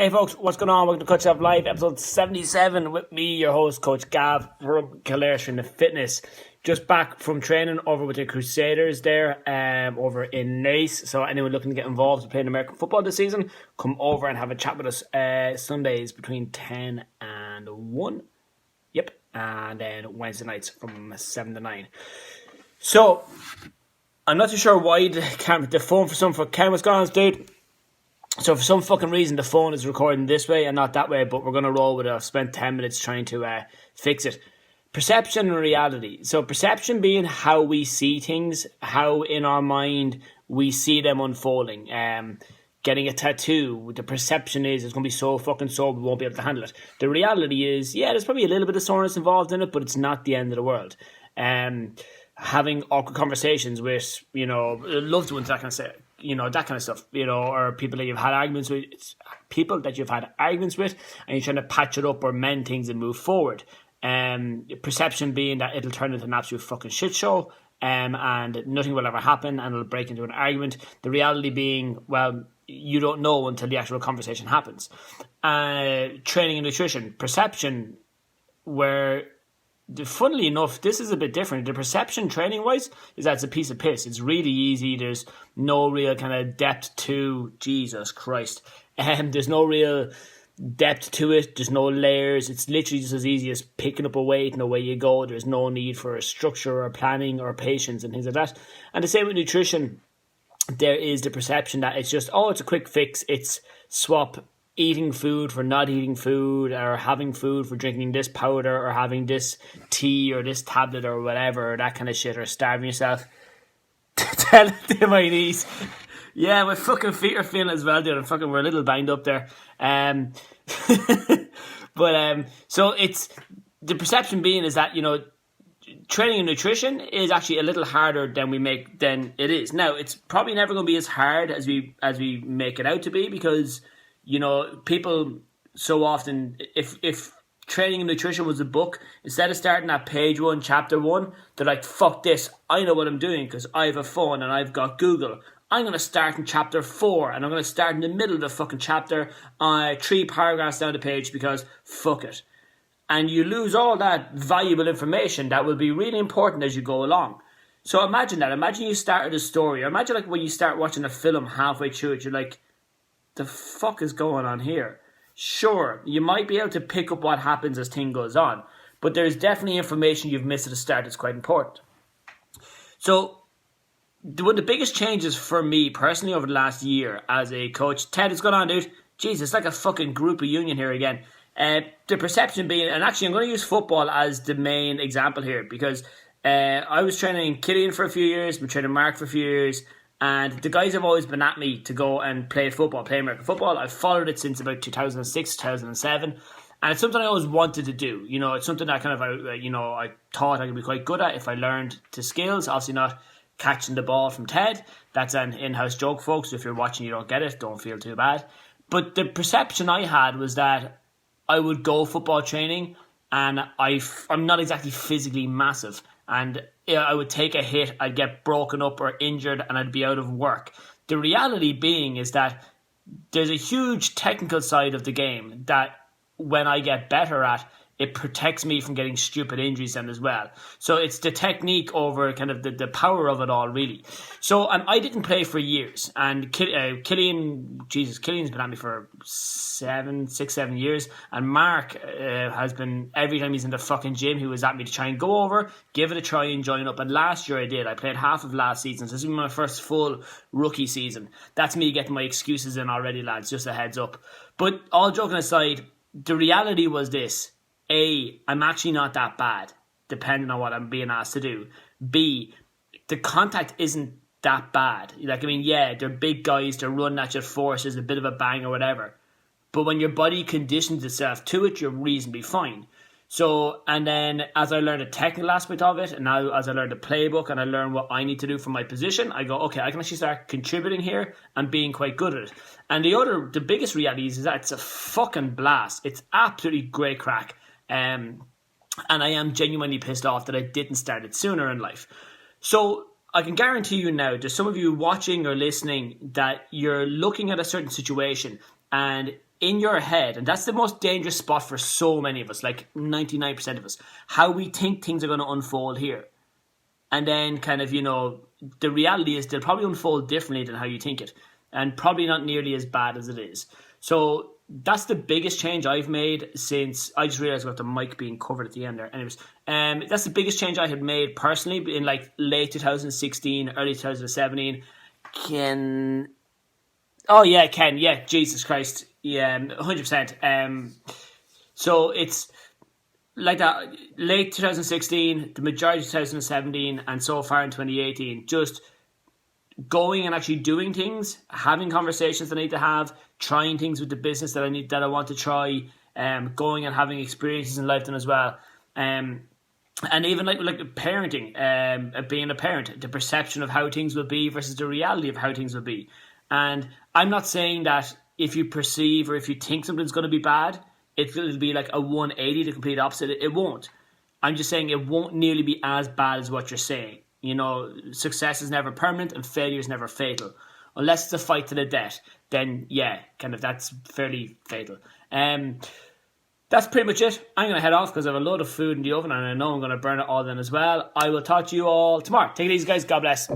Hey folks, what's going on? Welcome to Coach Up Live, episode 77 with me, your host, Coach Gav from Killers the Fitness. Just back from training over with the Crusaders there, over in Nice. So anyone looking to get involved in playing American football this season, come over and have a chat with us Sundays between 10 and 1. Yep. And then Wednesday nights from 7 to 9. So, I'm not too sure why the phone for Ken was gone, dude. So for some fucking reason, the phone is recording this way and not that way, but we're going to roll with it. I've spent 10 minutes trying to fix it. Perception and reality. So perception being how we see things, how in our mind we see them unfolding. Getting a tattoo, the perception is it's going to be so fucking sore we won't be able to handle it. The reality is, yeah, there's probably a little bit of soreness involved in it, but it's not the end of the world. Having awkward conversations with, loved ones, that kind of stuff. That kind of stuff, or people that you've had arguments with, and you're trying to patch it up or mend things and move forward. Perception being that it'll turn into an absolute fucking shit show, and nothing will ever happen, and it'll break into an argument. The reality being, well, you don't know until the actual conversation happens. Training and nutrition, perception, where, funnily enough, this is a bit different. The perception training-wise is that it's a piece of piss. It's really easy. There's no real kind of depth to... Jesus Christ. There's no real depth to it. There's no layers. It's literally just as easy as picking up a weight and away you go. There's no need for a structure or planning or patience and things like that. And the same with nutrition. There is the perception that it's just, it's a quick fix. It's swap eating food for not eating food, or having food for drinking this powder, or having this tea or this tablet or whatever, or that kind of shit, or starving yourself. Tell it to my niece. Yeah, my fucking feet are feeling as well, dude. We're a little banged up there. So it's the perception being is that, training and nutrition is actually a little harder than it is. Now, it's probably never going to be as hard as we make it out to be, because people so often, if training and nutrition was a book, instead of starting at page 1, chapter 1, they're like, fuck this, I know what I'm doing because I have a phone and I've got Google. I'm going to start in chapter 4 and I'm going to start in the middle of the fucking chapter, 3 paragraphs down the page, because fuck it. And you lose all that valuable information that will be really important as you go along. So imagine that. Imagine you started a story, or imagine like when you start watching a film halfway through it, you're like, the fuck is going on here? Sure, you might be able to pick up what happens as thing goes on, but there's definitely information you've missed at the start that's quite important. So, one of the biggest changes for me personally over the last year as a coach, Ted, what's going on, dude? Jeez, it's like a fucking group reunion here again. The perception being, and actually I'm going to use football as the main example here, because I was training Killian for a few years, been training Mark for a few years, and the guys have always been at me to go and play American football. I've followed it since about 2006, 2007. And it's something I always wanted to do. It's something that I thought I could be quite good at if I learned the skills. Obviously not catching the ball from Ted. That's an in-house joke, folks. If you're watching, you don't get it. Don't feel too bad. But the perception I had was that I would go football training and I'm not exactly physically massive. And I would take a hit, I'd get broken up or injured, and I'd be out of work. The reality being is that there's a huge technical side of the game that when I get better at, it protects me from getting stupid injuries then as well. So it's the technique over kind of the power of it all, really. So I didn't play for years. And Killian's been at me for 7 years. And Mark has been, every time he's in the fucking gym, he was at me to try and go over, give it a try and join up. And last year I did. I played half of last season. So this is my first full rookie season. That's me getting my excuses in already, lads. Just a heads up. But all joking aside, the reality was this. A, I'm actually not that bad, depending on what I'm being asked to do. B, the contact isn't that bad. They're big guys, they're running at your force, there's a bit of a bang or whatever. But when your body conditions itself to it, you're reasonably fine. So, and then as I learned the technical aspect of it, and now as I learned the playbook and I learn what I need to do for my position, I go, okay, I can actually start contributing here and being quite good at it. And the biggest reality is that it's a fucking blast. It's absolutely great crack. And I am genuinely pissed off that I didn't start it sooner in life. So I can guarantee you now, there's some of you watching or listening that you're looking at a certain situation and in your head, and that's the most dangerous spot for so many of us, like 99% of us, how we think things are going to unfold here. And then kind of, the reality is they'll probably unfold differently than how you think it, and probably not nearly as bad as it is. So that's the biggest change I've made since I just realized about the mic being covered at the end there. Anyways, that's the biggest change I had made personally in like late 2016, early 2017. Yeah, Jesus Christ. Yeah, 100%. So it's like that late 2016, the majority of 2017, and so far in 2018, just going and actually doing things, having conversations I need to have, trying things with the business that I want to try, going and having experiences in life then as well. And even like parenting, being a parent, the perception of how things will be versus the reality of how things will be. And I'm not saying that if you perceive or if you think something's going to be bad, it'll be like a 180, the complete opposite. It won't. I'm just saying it won't nearly be as bad as what you're saying. Success is never permanent and failure is never fatal. Unless it's a fight to the death, then yeah, kind of that's fairly fatal. That's pretty much it. I'm going to head off because I have a load of food in the oven and I know I'm going to burn it all then as well. I will talk to you all tomorrow. Take it easy, guys. God bless.